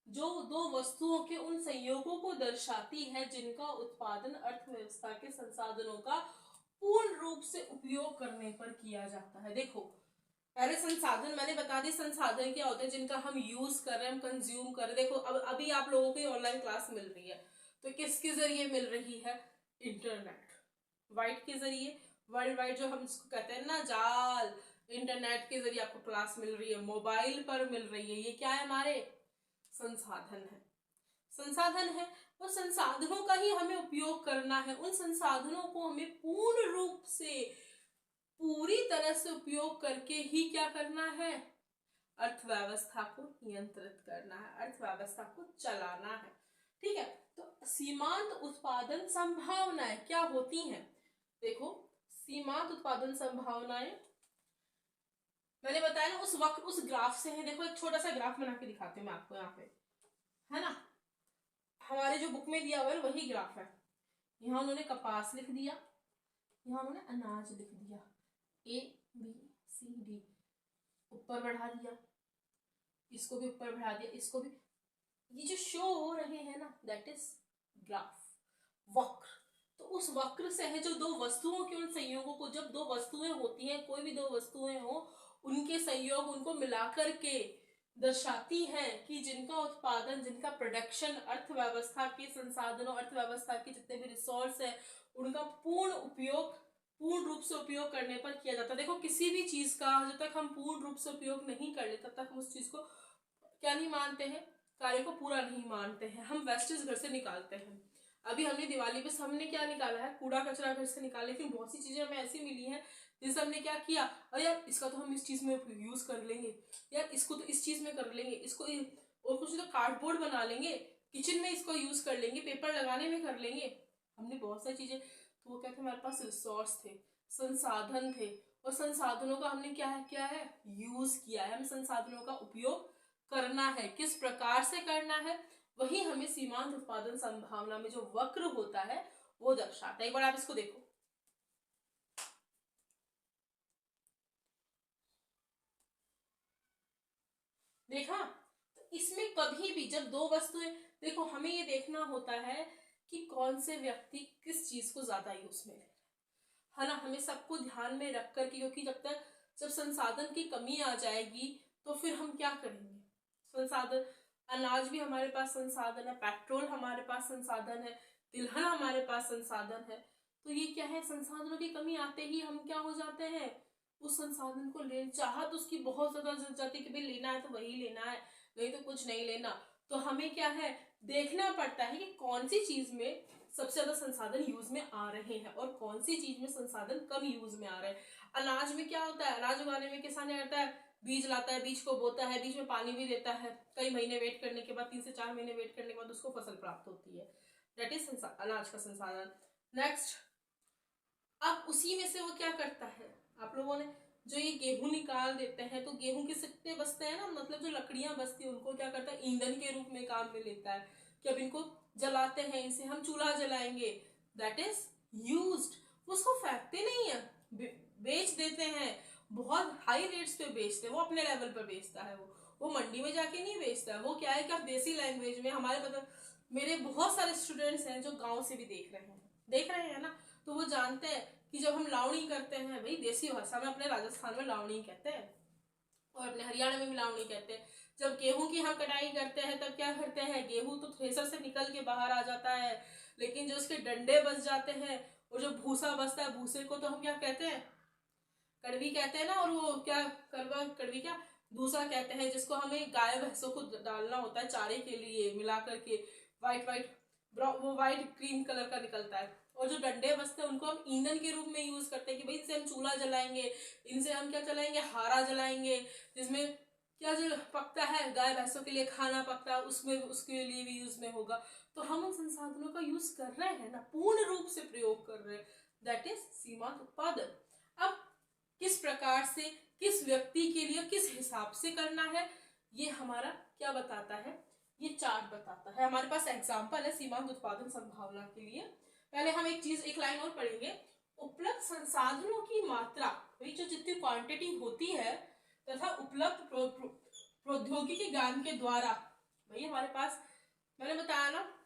जो दो वस्तुओं के उन संयोगों को दर्शाती है जिनका उत्पादन अर्थव्यवस्था के संसाधनों का पूर्ण रूप से उपयोग करने पर किया जाता है। देखो पहले संसाधन मैंने बता दी, संसाधन क्या होते हैं जिनका हम यूज कर रहे हैं, हम कंज्यूम कर रहे हैं। देखो अब अभी आप लोगों की ऑनलाइन क्लास मिल रही है, तो किसके जरिए मिल रही है, इंटरनेट, वाइड के जरिए, वर्ल्ड वाइड जो हम इसको कहते हैं ना जाल, इंटरनेट के जरिए आपको क्लास मिल रही है, मोबाइल पर मिल रही है। ये क्या है, हमारे संसाधन है, संसाधन है। और संसाधनों का ही हमें उपयोग करना है, उन संसाधनों को हमें पूर्ण रूप से, पूरी तरह से उपयोग करके ही क्या करना है, अर्थव्यवस्था को नियंत्रित करना है, अर्थव्यवस्था को चलाना है। ठीक है, तो सीमांत उत्पादन संभावनाएं क्या होती हैं। देखो सीमांत उत्पादन संभावनाएं मैंने बताया ना, उस वक्त उस ग्राफ से है। देखो एक छोटा सा ग्राफ बना के दिखाती हूँ मैं आपको, यहाँ पे है ना, हमारे जो बुक में दिया हुआ है वही ग्राफ है। यहाँ उन्होंने कपास लिख दिया, यहाँ उन्होंने अनाज लिख दिया, A B C D, ऊपर बढ़ा दिया, इसको भी ऊपर बढ़ा दिया, इसको भी। ये जो शो हो रहे हैं ना, दैट इज ग्राफ, वक्र। तो उस वक्र से है जो दो वस्तुओं के उन संयोगों को, जब दो वस्तुएं होती हैं, कोई भी दो वस्तुएं हो, उनके संयोग, उनको मिलाकर के दर्शाती है कि जिनका उत्पादन, जिनका प्रोडक्शन अर्थव्यवस्था के संसाधनों, अर्थव्यवस्था के जितने भी रिसोर्स है, उनका पूर्ण रूप से उपयोग करने पर किया जाता है। देखो किसी भी चीज का जब तक हम पूर्ण रूप से उपयोग नहीं कर ले, तब तक हम उस चीज को क्या नहीं मानते हैं, कार्य को पूरा नहीं मानते हैं। हम वेस्टेज घर से निकालते हैं। अभी हमने दिवाली पे हमने क्या निकाला है, कूड़ा कचरा घर से निकाला, लेकिन बहुत सी चीजें हमें ऐसी मिली हैं जिससे हमने क्या किया, अरे यार इसका तो हम इस चीज में यूज कर लेंगे, यार इसको तो इस चीज में कर लेंगे, इसको और कुछ तो कार्डबोर्ड बना लेंगे, किचन में इसको यूज कर लेंगे, पेपर लगाने में कर लेंगे। हमने बहुत सारी चीजें, तो वो क्या थे, हमारे पास रिसोर्स थे, संसाधन थे, और संसाधनों का हमने क्या है यूज किया है। हमें संसाधनों का उपयोग करना है, किस प्रकार से करना है, वही हमें सीमांत उत्पादन संभावना में जो वक्र होता है वो दर्शाता है। एक बार आप इसको देखो, देखा। तो इसमें कभी भी जब दो वस्तुएं, देखो हमें ये देखना होता है कि कौन से व्यक्ति किस चीज को ज्यादा यूज में ले, है ना, हमें सबको ध्यान में रख कर, क्योंकि जब संसाधन की कमी आ जाएगी तो फिर हम क्या करेंगे। संसाधन, अनाज भी हमारे पास संसाधन है, पेट्रोल हमारे पास संसाधन है, तिलहन हमारे पास संसाधन है। तो ये क्या है, संसाधनों की कमी आते ही हम क्या हो जाते हैं, उस संसाधन को ले, चाह तो उसकी बहुत ज्यादा जरूरत जाती है कि भाई लेना है तो वही लेना है, नहीं तो कुछ नहीं लेना। तो हमें क्या है, देखना पड़ता है कि कौन सी चीज में सबसे ज्यादा संसाधन यूज में आ रहे हैं और कौन सी चीज में संसाधन कम यूज में आ रहे हैं। अनाज में क्या होता है, अनाज उगाने में किसान क्या करता है, बीज लाता है, बीज को बोता है, बीज में पानी भी देता है, कई महीने वेट करने के बाद, 3 से 4 महीने वेट करने के बाद उसको फसल प्राप्त होती है। दैट इज अनाज का संसाधन। नेक्स्ट, अब उसी में से वो क्या करता है, आप लोगों ने जो ये गेहूं निकाल देते हैं, तो गेहूं के सिक्के बचते हैं ना, मतलब जो लकड़ियां बचती है उनको क्या करता है, ईंधन के रूप में काम में लेता है कि अब इनको जलाते हैं, इनसे हम चूल्हा जलाएंगे, दैट इज यूज्ड। उसको फेंकते नहीं है, बेच देते हैं, बहुत हाई रेट्स पे बेचते हैं, वो अपने लेवल पर बेचता है, वो मंडी में जाके नहीं बेचता है। वो क्या है कि आप देसी लैंग्वेज में, हमारे मतलब मेरे बहुत सारे स्टूडेंट्स हैं जो गांव से भी देख रहे हैं ना, तो वो जानते हैं कि जब हम लावणी करते हैं, भाई देसी भाषा में अपने राजस्थान में लावणी कहते हैं और अपने हरियाणा में भी लावणी कहते हैं। जब गेहूं की हम कटाई करते हैं तब क्या करते हैं, गेहूं तो थ्रेसर से निकल के बाहर आ जाता है, लेकिन जो उसके डंडे बच जाते हैं और जो भूसा बचता है, भूसे को तो हम क्या कहते हैं, कड़वी कहते हैं ना, और वो क्या, कड़वी क्या, भूसा कहते हैं, जिसको हमें गाय भैंसों को डालना होता है चारे के लिए मिला करके, व्हाइट वो व्हाइट क्रीम कलर का निकलता है। और जो डंडे बचते हैं उनको हम ईंधन के रूप में यूज करते हैं कि भाई इनसे हम चूल्हा जलाएंगे, इनसे हम क्या जलाएंगे, हारा जलाएंगे, जिसमें क्या जो पकता है, गाय भैंसों के लिए खाना पकता है, उसमें उसके लिए भी यूज में होगा। तो हम उन संसाधनों का यूज कर रहे हैं ना, पूर्ण रूप से प्रयोग कर रहे हैं, दैट इज सीमांत उत्पादन। अब किस प्रकार से, किस व्यक्ति के लिए, किस हिसाब से करना है, ये हमारा क्या बताता है, ये चार्ट बताता है। हमारे पास एग्जाम्पल है सीमांत उत्पादन संभावना के लिए। पहले हम एक लाइन और पढ़ेंगे। उपलब्ध संसाधनों की मात्रा, जो जितनी क्वांटिटी होती है, तथा उपलब्ध प्रौद्योगिकी ज्ञान के द्वारा, भाई हमारे पास, मैंने बताया ना,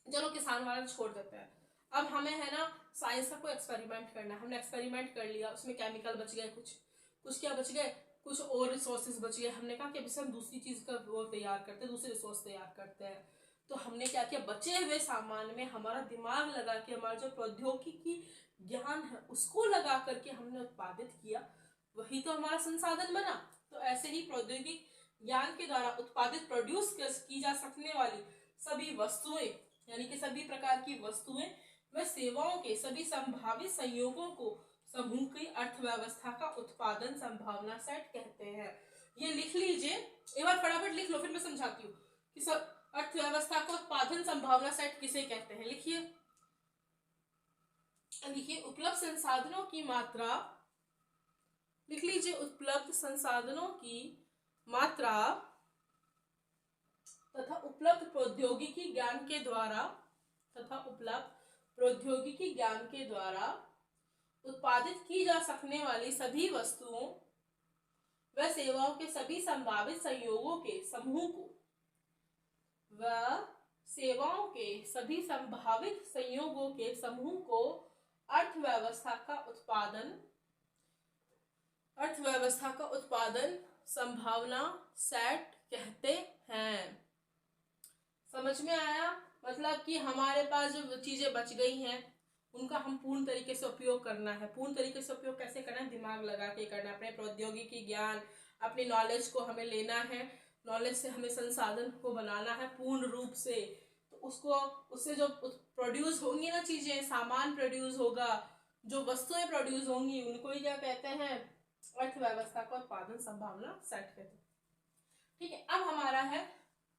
चलो किसान वाला छोड़ देते हैं, अब हमें है ना साइंस का कोई एक्सपेरिमेंट करना है, हमने एक्सपेरिमेंट कर लिया, उसमें केमिकल बच गए, कुछ क्या बच गए, कुछ और रिसोर्सेज बच गए। हमने कहा कि अभी से हम दूसरी चीज का वो तैयार करते हैं, दूसरे रिसोर्स तैयार करते हैं। तो हमने क्या किया, बचे हुए सामान में हमारा दिमाग लगा के, हमारा जो प्रौद्योगिकी ज्ञान है उसको लगा करके हमने उत्पादित किया, वही तो हमारा संसाधन बना। तो ऐसे ही प्रौद्योगिकी ज्ञान के द्वारा उत्पादित, प्रोड्यूस की जा सकने वाली सभी वस्तुएं, यानी कि सभी प्रकार की वस्तुएं व सेवाओं के सभी संभावित संयोगों को समूह की अर्थव्यवस्था का उत्पादन संभावना सेट कहते हैं। ये लिख लीजिए, एक बार फटाफट लिख लो, फिर मैं समझाती हूँ कि अर्थव्यवस्था का उत्पादन संभावना सेट किसे कहते हैं। लिखिए उपलब्ध संसाधनों की मात्रा, लिख लीजिए उपलब्ध संसाधनों की मात्रा तथा उपलब्ध प्रौद्योगिकी ज्ञान के द्वारा, उत्पादित की जा सकने वाली सभी वस्तुओं व सेवाओं के सभी संभावित संयोगों के समूह को, अर्थव्यवस्था का उत्पादन संभावना सेट कहते हैं। समझ में आया? मतलब कि हमारे पास जो चीजें बच गई हैं उनका हम पूर्ण तरीके से उपयोग करना है। पूर्ण तरीके से उपयोग कैसे करना है? दिमाग लगा के करना है, अपने प्रौद्योगिकी ज्ञान, अपनी नॉलेज को हमें लेना है, नॉलेज से हमें संसाधन को बनाना है पूर्ण रूप से। तो उससे जो प्रोड्यूस होंगी ना चीजें, सामान प्रोड्यूस होगा, जो वस्तुएं प्रोड्यूस होंगी, उनको ही क्या कहते हैं? अर्थव्यवस्था का उत्पादन संभावना सेट कहते हैं। ठीक है, अब हमारा है,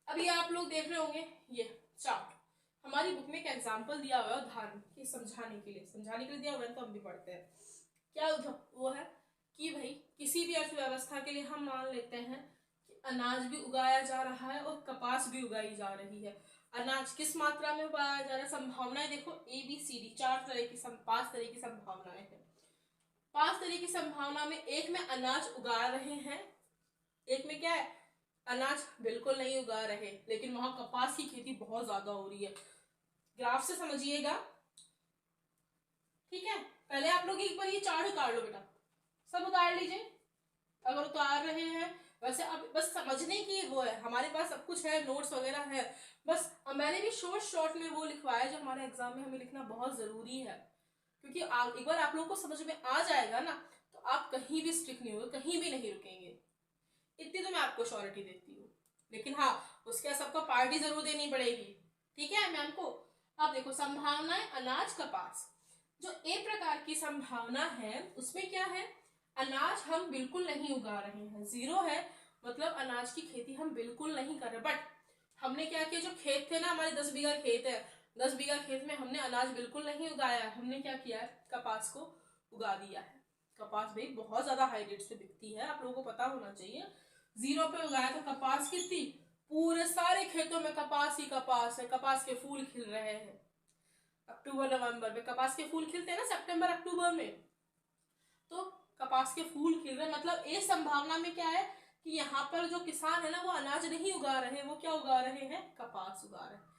अभी आप लोग देख रहे होंगे ये चार्ट, हमारी बुक में एक एग्जाम्पल दिया हुआ है उदाहरण के समझाने के लिए दिया हुआ है, तो हम भी पढ़ते हैं। क्या वो है कि भाई किसी भी अर्थव्यवस्था के लिए हम मान लेते हैं कि अनाज भी उगाया जा रहा है और कपास भी उगाई जा रही है। अनाज किस मात्रा में उगाया जा रहा है? संभावनाएं देखो, ABCD 5 तरह की संभावनाएं हैं। 5 तरह की संभावना में एक में अनाज उगा रहे हैं, एक में क्या है? अनाज बिल्कुल नहीं उगा रहे, लेकिन वहां कपास की खेती बहुत ज्यादा हो रही है। ग्राफ से समझिएगा, ठीक है। पहले आप लोग एक बार ये चार्ट उतार लो बेटा, सब उतार लीजिए अगर उतार रहे हैं। वैसे अब बस समझने की वो है, हमारे पास सब कुछ है, नोट्स वगैरह है, बस मैंने भी शॉर्ट शॉर्ट में वो लिखवाया जो हमारे एग्जाम में हमें लिखना बहुत जरूरी है, क्योंकि एक बार आप लोग को समझ में आ जाएगा ना तो आप कहीं भी स्टिक नहीं होगे, कहीं भी नहीं रुकेंगे, इतनी तो मैं आपको श्योरिटी देती हूँ। लेकिन हाँ, उसके सबको पार्टी जरूर देनी पड़ेगी, ठीक है मैम को। अब देखो संभावनाएं अनाज कपास, जो ए प्रकार की संभावना है उसमें क्या है, अनाज हम बिल्कुल नहीं उगा रहे हैं, जीरो है, मतलब अनाज की खेती हम बिल्कुल नहीं कर रहे। बट हमने क्या किया, जो खेत थे ना हमारे 10 बीघा खेत है, 10 बीघा खेत में हमने अनाज बिल्कुल नहीं उगाया, हमने क्या किया है, कपास को उगा दिया है। कपास भाई बहुत ज्यादा हाई रेट से बिकती है, आप लोगों को पता होना चाहिए। जीरो पे उगाया तो कपास कितनी, पूरे सारे खेतों में कपास ही कपास है, कपास के फूल खिल रहे हैं। अक्टूबर नवंबर में कपास के फूल खिलते हैं ना, सितंबर अक्टूबर में, तो कपास के फूल खिल रहे, मतलब ये संभावना में क्या है कि यहाँ पर जो किसान है ना वो अनाज नहीं उगा रहे, वो क्या उगा रहे हैं, कपास उगा रहे हैं।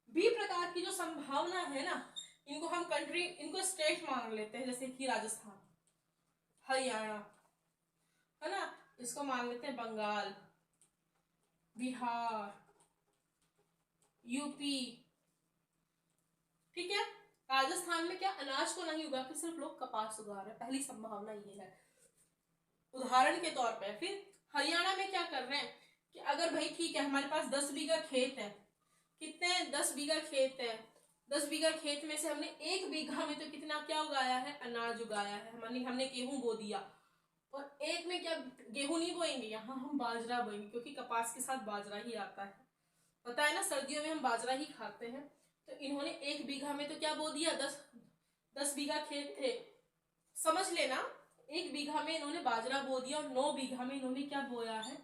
बी प्रकार की जो संभावना है ना, इनको हम कंट्री, इनको स्टेट मान लेते हैं, जैसे कि राजस्थान, हरियाणा, है ना, इसको मान लेते हैं बंगाल, बिहार, यूपी, ठीक है। राजस्थान में क्या अनाज को नहीं उगा के सिर्फ लोग कपास उगा रहे हैं, पहली संभावना ये है उदाहरण के तौर पे। फिर हरियाणा में क्या कर रहे हैं कि अगर भाई ठीक है हमारे पास 10 बीघा खेत है, कितने 10 बीघा खेत है, 10 बीघा खेत में से हमने 1 बीघा में तो कितना क्या उगाया है, अनाज उगाया है, हमने गेहूं बो दिया, और एक में क्या गेहूं नहीं बोएंगे, यहाँ हम बाजरा बोएंगे, क्योंकि कपास के साथ बाजरा ही आता है, पता है ना, सर्दियों में हम बाजरा ही खाते हैं। तो इन्होंने 1 बीघा में तो क्या बो दिया, 10 बीघा खेत थे, समझ लेना, 1 बीघा में इन्होंने बाजरा बो दिया और 9 बीघा में इन्होंने क्या बोया है,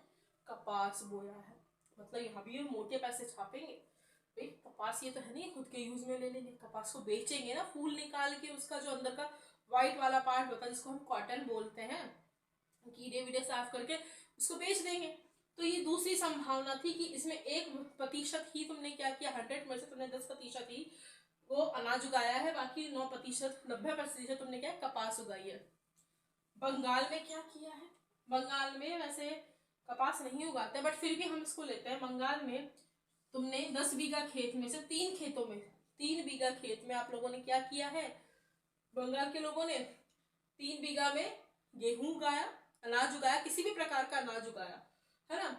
कपास बोया है। मतलब यहाँ भी ये मोटे पैसे छापेंगे भाई, कपास ये तो है नहीं खुद के यूज में ले लेंगे, कपास को बेचेंगे ना, फूल निकाल के उसका जो अंदर का व्हाइट वाला पार्ट होता है जिसको हम कॉटन बोलते हैं, कीड़े वीड़े साफ करके उसको बेच देंगे। तो ये दूसरी संभावना थी कि इसमें 1% ही तुमने क्या किया, 100 में से तुमने 10% ही वो अनाज उगाया है, बाकी 9%, 90% तुमने क्या कपास उगाई है। बंगाल में क्या किया है, बंगाल में वैसे कपास नहीं उगाते बट फिर भी हम इसको लेते हैं। बंगाल में तुमने 10 बीघा खेत में से 3 खेतों में, 3 बीघा खेत में आप लोगों ने क्या किया है, बंगाल के लोगों ने 3 बीघा में गेहूं उगाया, अनाज उगाया, किसी भी प्रकार का अनाज उगाया, है ना,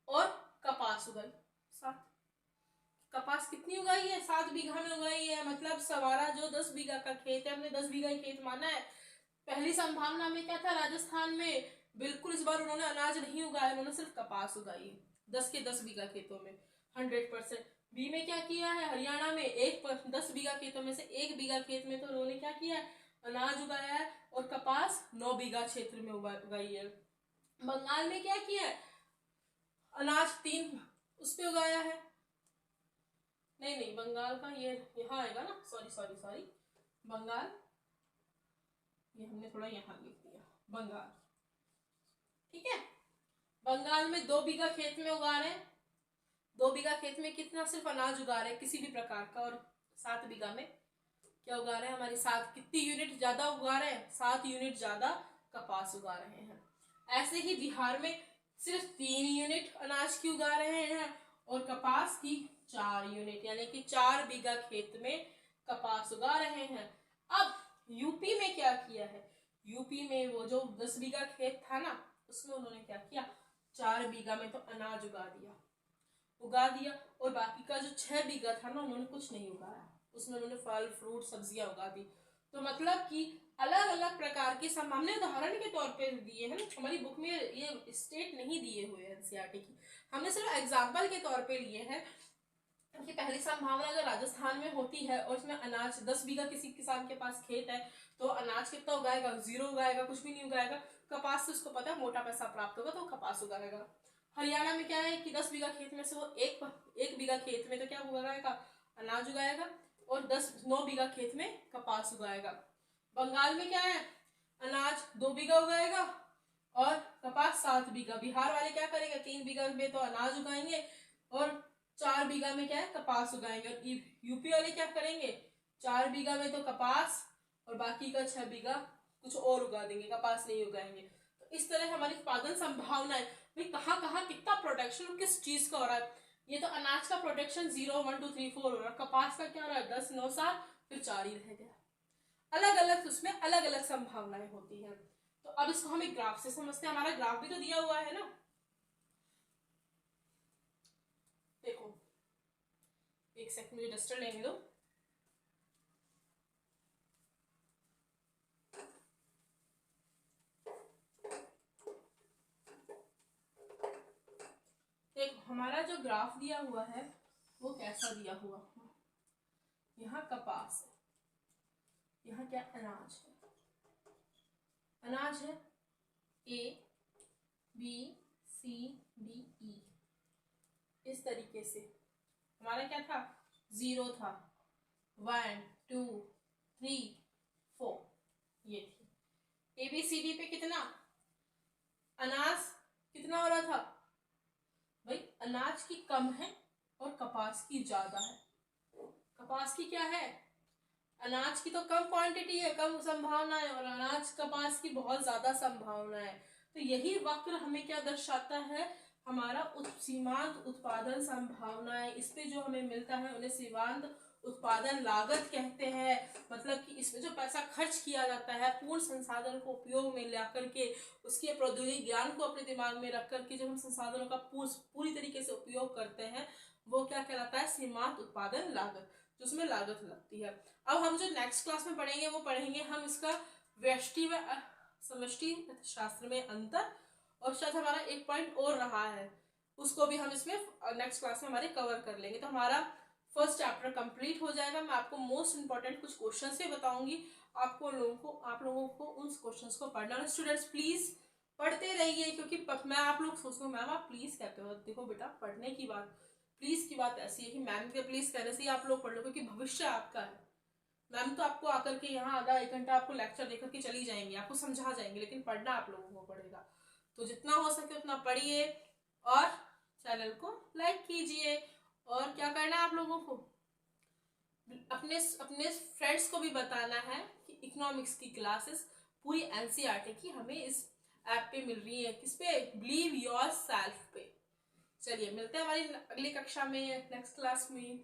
और कपास उगाई 7। कपास कितनी उगाई है, 7 बीघा में उगाई है, मतलब सवारा जो 10 बीघा का खेत है, हमने 10 बीघा ही खेत माना है। पहली संभावना में क्या था, राजस्थान में बिल्कुल इस बार उन्होंने अनाज नहीं उगाया, उन्होंने सिर्फ कपास उगाई 10 के 10 बीघा खेतों में 100%। बी में क्या किया है, हरियाणा में 10 बीघा खेतों में से 1 बीघा खेत में तो उन्होंने क्या किया है, अनाज उगाया है, और कपास 9 बीघा क्षेत्र में उगाई है। बंगाल में क्या किया है, अनाज 3 उस पे उगाया है, नहीं बंगाल का ये यहाँ आएगा ना, सॉरी बंगाल, ये हमने थोड़ा यहाँ लिख दिया बंगाल, ठीक है। बंगाल में 2 बीघा खेत में उगा रहे हैं, 2 बीघा खेत में कितना सिर्फ अनाज उगा रहे हैं किसी भी प्रकार का, और 7 बीघा में क्या उगा रहे हैं, हमारी 7 कितनी यूनिट ज्यादा उगा रहे हैं, 7 यूनिट ज्यादा कपास उगा रहे हैं। ऐसे ही बिहार में सिर्फ 3 यूनिट अनाज की उगा रहे हैं और कपास की 4 यूनिट, यानी कि 4 बीघा खेत में कपास उगा रहे हैं। अब यूपी में क्या किया है, यूपी में वो जो 10 बीघा खेत था ना उसमें उन्होंने क्या किया, 4 बीघा में तो अनाज उगा दिया, और बाकी का जो 6 बीघा था ना उन्होंने कुछ नहीं उगाया, उसमें उन्होंने फल फ्रूट सब्जियां उगा दी। तो मतलब कि अलग अलग प्रकार के हमने उदाहरण के तौर पे दिए हैं, हमारी बुक में ये स्टेट नहीं दिए हुए हैं एनसीईआरटी की, हमने सिर्फ एग्जाम्पल के तौर पे लिए हैं कि पहली संभावना अगर राजस्थान में होती है और उसमें अनाज 10 बीघा किसी किसान के पास खेत है तो अनाज कितना उगाएगा, 0 उगाएगा, कुछ भी नहीं उगाएगा। कपास से उसको पता है मोटा पैसा प्राप्त होगा तो कपास उगाएगा। हरियाणा में क्या है कि 10 बीघा खेत में से वो एक बीघा खेत में तो क्या उगाएगा, अनाज उगाएगा, और 9 बीघा खेत में कपास उगाएगा। बंगाल में क्या है, अनाज 2 बीघा उगाएगा और कपास 7 बीघा। बिहार वाले क्या करेंगे, 3 बीघा में तो अनाज उगाएंगे और 4 बीघा में क्या है, कपास उगाएंगे। और यूपी वाले क्या करेंगे, 4 बीघा में तो कपास और बाकी का 6 बीघा कुछ और उगा देंगे, कपास नहीं उगाएंगे। तो इस तरह हमारी उत्पादन संभावना है भाई, कहाँ कहाँ कितना प्रोडक्शन और किस चीज का हो रहा है। ये तो अनाज का प्रोडक्शन 0 1 2 3 4 हो रहा है, कपास का क्या हो रहा है 10 9 7 फिर 4 ही रह गया। अलग अलग उसमें अलग अलग संभावनाएं होती हैं। तो अब इसको हम एक ग्राफ से समझते हैं। हमारा ग्राफ भी तो दिया हुआ है ना, देखो एक सेकंड मुझे डस्टर लेने दो। देखो हमारा जो ग्राफ दिया हुआ है वो कैसा दिया हुआ है, यहाँ कपास है, यहाँ क्या अनाज है, अनाज है A B C D E। इस तरीके से हमारा क्या था, 0 था, 1 2 3 4 ये थी। ABCD पे कितना अनाज कितना हो रहा था भाई, अनाज की कम है और कपास की ज्यादा है। कपास की क्या है, अनाज की तो कम क्वांटिटी है, कम संभावना है, और अनाज कपास की बहुत ज्यादा संभावना है। तो यही वक्र हमें क्या दर्शाता है, हमारा सीमांत उत्पादन संभावनाएं। इस पे जो हमें मिलता है उन्हें सीमांत उत्पादन लागत कहते हैं। मतलब कि इसमें जो पैसा खर्च किया जाता है पूर्ण संसाधन को उपयोग में ला करके, उसके प्रौद्योगिक ज्ञान को अपने दिमाग में रख करके जब हम संसाधनों का पूरी तरीके से उपयोग करते हैं, वो क्या कहलाता है, सीमांत उत्पादन लागत, जिसमें लागत लगती है। अब हम जो नेक्स्ट क्लास में पढ़ेंगे वो पढ़ेंगे हम इसका व्यष्टि व समष्टि शास्त्र में अंतर, और शायद हमारा एक पॉइंट और रहा है, उसको भी हम इसमें नेक्स्ट क्लास में हमारे कवर कर लेंगे। तो हमारा फर्स्ट चैप्टर कंप्लीट हो जाएगा। मैं आपको मोस्ट इंपॉर्टेंट कुछ क्वेश्चंस भी बताऊंगी, आप लोगों को उन क्वेश्चंस को पढ़ना है। स्टूडेंट्स प्लीज पढ़ते रहिए, क्योंकि मैं आप लोग सोचते हो मैम आप प्लीज कहते हो, देखो बेटा पढ़ने की बात, प्लीज की बात ऐसी है कि मैम के प्लीज कहने से ही आप लोग पढ़ लो, क्योंकि भविष्य आपका है। मैम तो आपको आकर के यहाँ आधा 1 घंटा आपको लेक्चर देकर के चली जाएंगी, आपको समझा जाएंगे, लेकिन पढ़ना आप लोगों को पड़ेगा। तो जितना हो सके उतना पढ़िए और चैनल को लाइक कीजिए। और क्या करना है आप लोगों को, अपने फ्रेंड्स को भी बताना है कि इकोनॉमिक्स की क्लासेस पूरी एनसीईआरटी की हमें इस ऐप पे मिल रही है। किस पे, बिलीव योर सेल्फ पे। चलिए मिलते हैं हमारी अगली कक्षा में, नेक्स्ट क्लास में।